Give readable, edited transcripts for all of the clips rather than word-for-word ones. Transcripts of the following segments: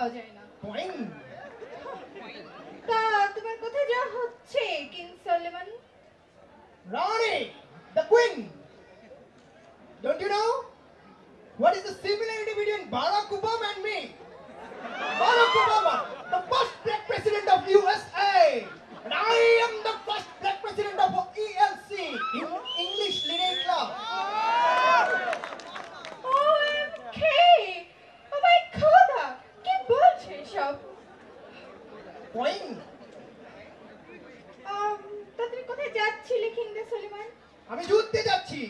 খাওয়া যায় না। পয়েং। তা তোমার কোথায় যাওয়া হচ্ছে king Solomon? Rani, the queen. Don't you know what is the similarity between Barack Obama and me? Barack Obama, the first black president of USA, and I am the first black president of ELC, English Literary Club. Okay. Oh my খোদা, কি বলছে সব? Poing. তা তুমি কোথায় যাচ্ছিলে king Solomon? আমি যুদ্ধে যাচ্ছি।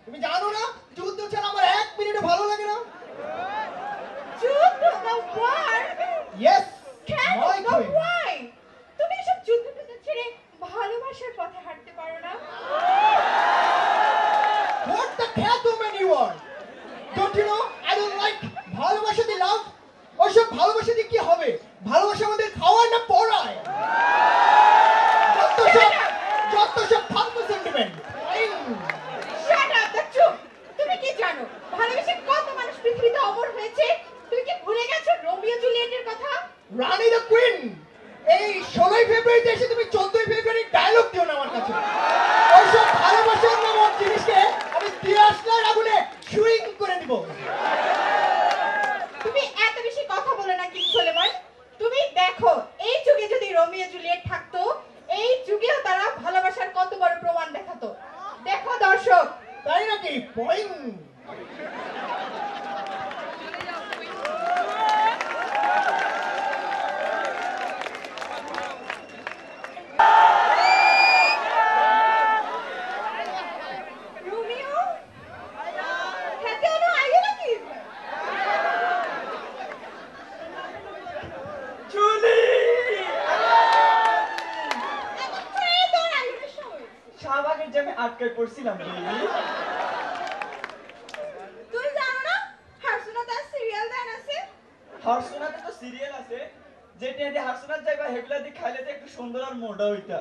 তুমি জানো না যুদ্ধ ছাড়া আমার এক মিনিটও ভালো লাগে না। যুদ্ধ? The war? Yes, কেন? my The queen. why? তুমি এসব যুদ্ধ ছেড়ে ভালোবাসার পথে হাঁটতে পারো না? What the cat woman you are? Don't you know I don't like ভালোবাসা দিয়ে লাভ। ওইসব ভালোবাসা দিয়ে কি হবে? ভালোবাসা আমাদের খাওয়ার না পড়ায়। যত সব ফালতু সেন্টিমেন্ট। Shut up, the চুপ। তুমি কি জানো ভালোবেসে কত মানুষ পৃথিবীতে অমর হয়েছে? তুমি কি ভুলে গেছো রোমিও জুলিয়েটের কথা? রানী দ্য কুইন, এই 16 ফেব্রুয়ারিতে এসে তুমি 14 ফেব্রুয়ারি ডায়লগ দিও না আমার কাছে। ওইসব ভালোবাসার নামক জিনিসকে আমি তিয়াসলার আগুনে সুইং করে দিব। তুমি এত বেশি কথা বলো না কিং সলোমন। তুমি দেখো এই যুগে যদি রোমিও জুলিয়েট থাকতো, এই যুগেও তারা ভালোবাসার কত বড় প্রমাণ দেখাতো। দেখো দর্শক। তাই নাকি? পয়েং। রোমিও হাতে আনো আইলো নাকি? জুলি! শাহবাগের জ্যামে আটকায় পড়ছিলাম বেবি। তুই জানো না হাসনা তার সিরিয়াল দেন আছে? হারসোনাতে তো সিরিয়াল আছে, যেটা দিয়ে হারসোনাত যাইবা হেগুলা দিয়ে খাইলে তো একটু সুন্দর আর মোটা হইতা।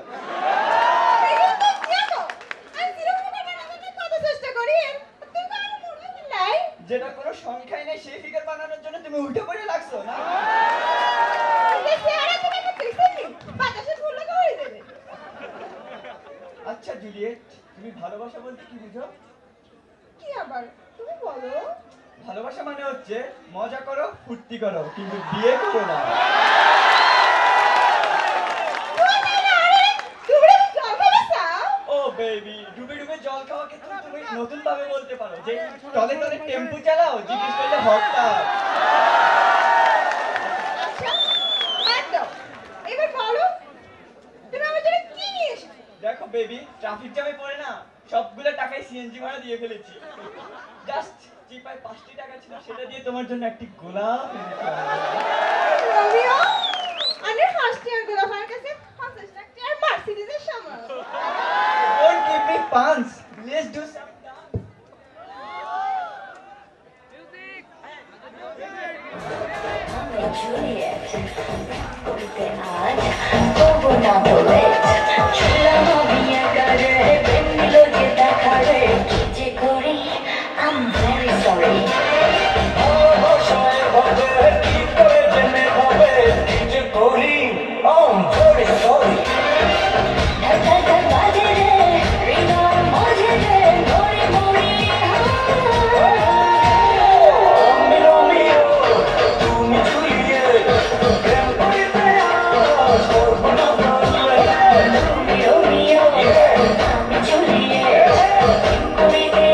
যেটা কোনো সংখ্যাই নেই সেই ফিগার বানানোর জন্য তুমি উল্টে পড়ে লাগছো না? আচ্ছা জুলিয়েট, তুমি ভালোবাসা বলতে কি বুঝো? কি আবার তুমি বলো? ভালোবাসা মানে হচ্ছে মজা করো, ফুর্তি করো, কিন্তু বিয়ে করো না। ও বেবি, ডুবে ডুবে জল খাওয়াকে তুমি নতুন ভাবে বলতে পারো যে টলে টলে টেম্পু চালাও, জিজ্ঞেস করলে হঠাৎ। এবার বলো তুমি আমার জন্য কি নিয়ে এসেছো? দেখো বেবি, ট্রাফিক জ্যামে পড়ে না সবগুলো টাকায় সিএনজি ভাড়া দিয়ে ফেলেছি। জাস্ট চিপায় 5টি টাকা ছিল, সেটা দিয়ে তোমার জন্য একটি গোলাপ এনেছি। রোমিও, আমি হাসছি আর গোলাপ আমার কাছে 50 টাকা আর মার্সিডিজের সামান। Don't give me puns. Let's do some dance. Juliet, করতে আজ তবু না বলে চুলা ভাবিয়া করে বেঙ্গলোকে দেখা রে কি যে করি I'm very sorry I'm very sorry বাজে রে হৃদয় মাঝে রে মরি মরি আমি রোমিও তুমি জুলিয়েট প্রেম করিতে আজ করব না তুমি রোমিও আমি জুলিয়েট প্রেম করিতে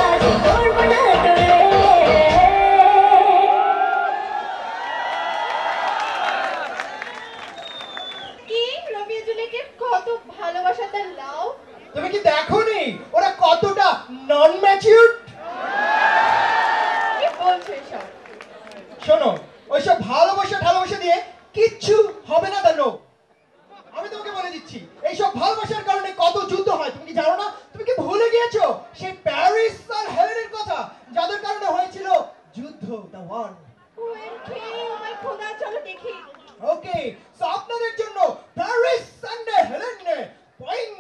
আজ করব না তোরে কি রোমিও জুলিয়েটের কত ভালোবাসা তার লাভ। তুমি কি দেখোনি ওরা কতটা নন ম্যাচিউরড? কি বলছো এসব? শোনো, ওইসব ভালোবাসা দিয়ে কিচ্ছু হবে না জানো। আমি তোমাকে বলে দিচ্ছি এইসব ভালোবাসার কারণে কত যুদ্ধ হয় তুমি কি জানো না? তুমি কি ভুলে গিয়েছো সেই প্যারিস আর হেলেনের কথা যাদের কারণে হয়েছিল যুদ্ধ, দ্য ওয়ার। ওকে ও মাই খোদা, চলো দেখি। ওকে, সো আপনাদের জন্য প্যারিস এন্ড হেলেন পয়েং।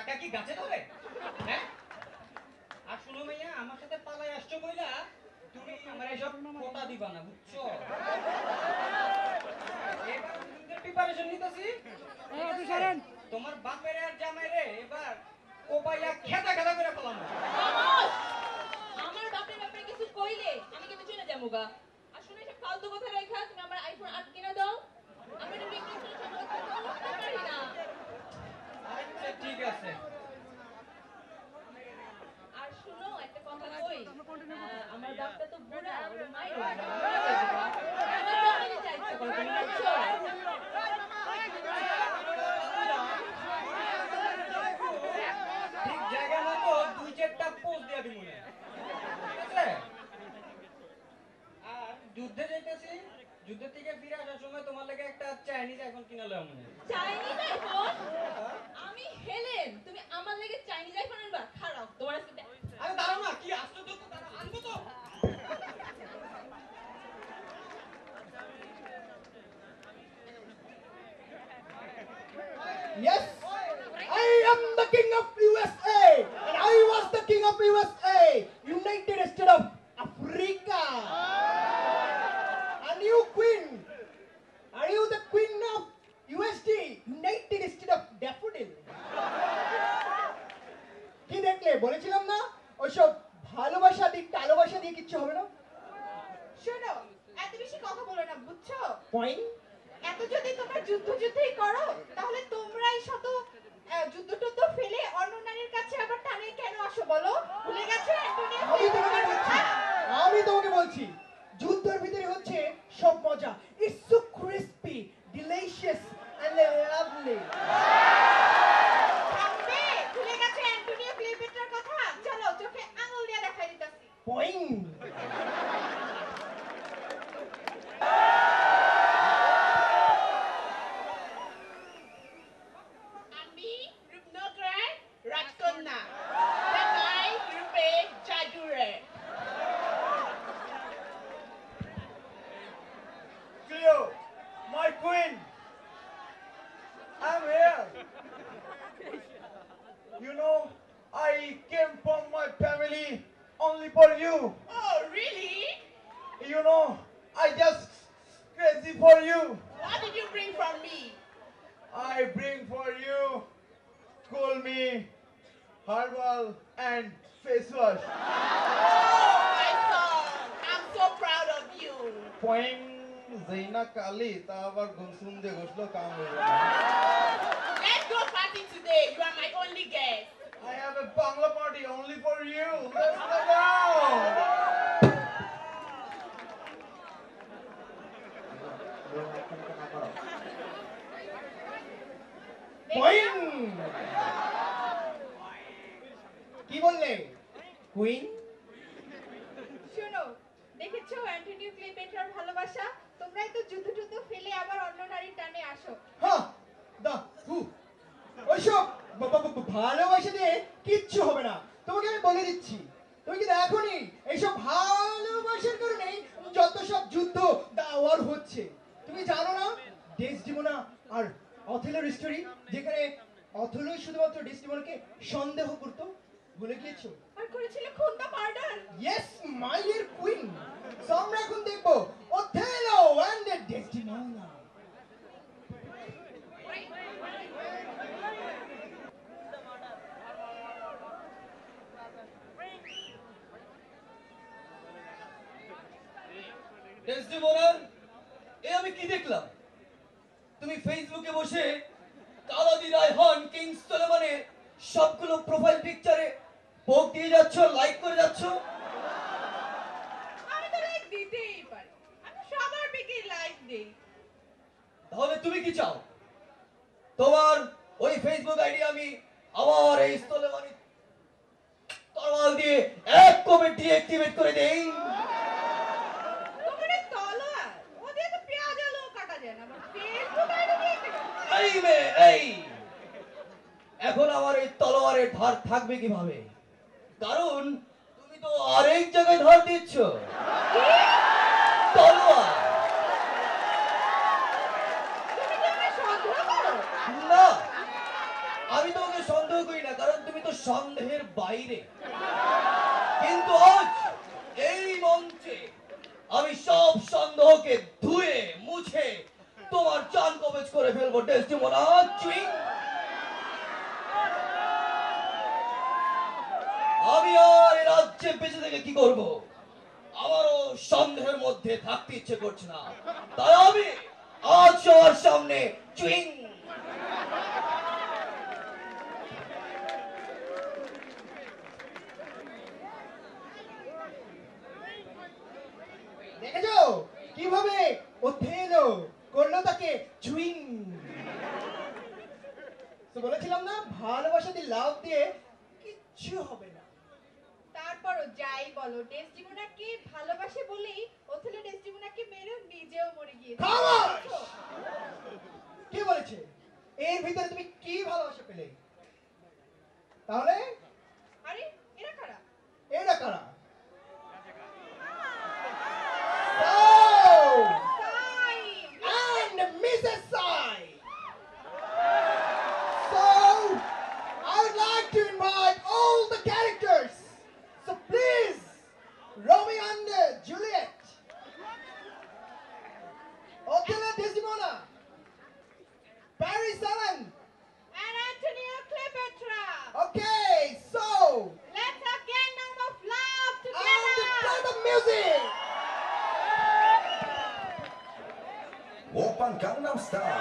টাকা কি গাছে ধরে? হ্যাঁ? আর শুনো মাইয়া, আমার সাথে পালায় আসছো বইলা তুমি আমার এসব কোটা দিবা না, বুঝছো? এবার আমি যুদ্ধের প্রিপারেশন নিতেছি। তোমার বাপের আর জামাইরে এবার কোপাইয়া খেতা খেতা করে ফেলাম। আমার বাপের ব্যাপারে কিছু কইলে আমি কিন্তু চলে যাবো গা। আর শুনে সব ফালতু কথা রেখা তুমি আমার আইফোন 8 কিনা দাও। আমি এটা বিক্রি করে সব করতে পারি না। আচ্ছা ঠিক আছে। আর শুনো একটা কথা কই, আমার বাপটা তো বুড়া, ওর মায়ের আমার যা ইচ্ছা করে তুমি বুঝছো? ঠিক জায়গা মতো 2-4টা পোস্ট দিয়ে দিমু না। ঠিক আছে? আর যুদ্ধে যাইতেছি, যুদ্ধ থেকে ফিরে আসার সময় তোমার লাগে একটা চাইনিজ আইফোন কিনা লয় মনে হয়। Chinese iPhone? আমি হেলেন, তুমি আমার লাগে চাইনিজ আইফোন আনবা? খারাপ, তোমার আজকে আরে দাঁড়াও না, কি আশ্চর্য তো, দাঁড়াও, আনবো তো। Yes, I am the king of USA, and I was the king of USA, United States of Africa. And you queen, are you the queen of USD, United States of Daffodil? কি দেখলে বলেছিলাম না ওইসব ভালোবাসা দিয়ে টালোবাসা দিয়ে কিচ্ছু হবে না। শোনো, এত বেশি কথা বলো না, বুঝছো? পয়েন্ট। এত যদি তোমরা যুদ্ধই করো, তাহলে তোমরাই শত যুদ্ধ ফেলে অন্য নারীর কাছে আবার টানে কেন আসো বলো? ভুলে গেছো অ্যান্টোনিও? আমি তোমাকে বলছি যুদ্ধের ভিতরে হচ্ছে সব মজা। It's so crispy, delicious and lovely. থামবে, ভুলে গেছো অ্যান্টোনিও ক্লিওপেট্রার কথা? চলো চোখে আঙুল দিয়ে দেখাই দিতেছি। পয়েন্ট। আমি রূপনগরের রাজকন্যা, দেখাই রূপে জাদুরে। Cleo, my queen, I'm here. You know, I came from my family only for you. Oh, really? You know, I just crazy for you. What did you bring from me? I bring for you cool me, herbal and face wash. Oh, my son, I'm so proud of you. Point Zaina Kali, ta abar gumsum de goslo kaam hoye gelo. Let's go party today. You are my only guest. I have a bangla party only for you. Let's go down. Point. কি বললে queen? শোনো, দেখেছো Antonio ক্লিওপেট্রার ভালোবাসা? তোমরাই তো যুদ্ধ ফেলে আবার অন্য নারীর টানে আসো। হ্যাঁ দা হু ওইসব ভালোবাসা দিয়ে কিচ্ছু হবে না। তোমাকে আমি বলে দিচ্ছি, তুমি কি দেখোনি এইসব ভালোবাসার কারণে যত সব যুদ্ধ দাওয়ার হচ্ছে। তুমি জানো না ডেসডিমোনা আর অথেলোর স্টোরি, যেখানে অথেলোই শুধুমাত্র ডেসডিমোনাকে সন্দেহ করতো? ভুলে গিয়েছো? আর করেছিল খুন the murder. Yes my dear queen. So আমরা এখন দেখবো অথেলো এন্ড ডেসডিমোনা। ডেসডেমোনা, এ আমি কি দেখলাম? তুমি ফেসবুকে বসে কালাদি রায়হান কিং সলোমনের সবগুলো প্রোফাইল পিকচারে পোক দিয়ে যাচ্ছ, লাইক করে যাচ্ছ। আমি তো লাইক দিতেই পারি, আমি সবার পিকে লাইক দেই। তাহলে তুমি কি চাও? তোমার ওই ফেসবুক আইডি আমি আমার এই সলোমনি তরোয়াল দিয়ে এক কমেন্ট দিয়ে অ্যাক্টিভেট করে দেই। তোমার এই তলোয়ার, ও দিয়ে তো পেঁয়াজ আলু কাটা যায় না, আবার ফেসবুক আইডি দিয়ে কি করবে? এই মেয়ে, এই এখন আমার এই তলোয়ারের ধার থাকবে কিভাবে? কারণ তুমি তো আরেক জায়গায় ধার দিচ্ছ। তলোয়ার তুমি কি আমায় সন্দেহ করো? না, আমি তোমাকে সন্দেহ সন্দেহ করি না, কারণ তুমি তো সন্দেহের বাইরে। কিন্তু আজ এই মঞ্চে আমি সব সন্দেহকে ধুয়ে মুছে তোমার জান কবজ করে ফেলবো ডেসডিমোনা চুইং। আমি আর এই রাজ্যে বেঁচে থেকে কি করব? আমারও সন্দেহের মধ্যে থাকতে ইচ্ছে করছে না, তাই আমি আজ সবার সামনে চুইং। দেখেছো কিভাবে ওথেলো করলো তাকে চুইং। তো বলেছিলাম না, ভালোবাসা দিয়ে লাভ দিয়ে কিচ্ছু হবে না। তারপরও যাই বলো, ডেসডিমোনাকে ভালোবাসে বলেই ওথেলো ডেসডিমোনাকে মেরে নিজেও মরে গিয়েছে। খামোশ! কে বলেছে? এর ভিতরে তুমি কি ভালোবাসা পেলে? তাহলে আরে এরা কারা? এটা কারা? Oh! সাইন! And Mrs. Sai. So, I would like to invite all the characters. So please, Romeo and Juliet, Othello Desdemona, Paris Ellen. And Antonio Cleopatra! Okay, so Let's have Gangnam of Love and together! the music. 오빤 강남스타일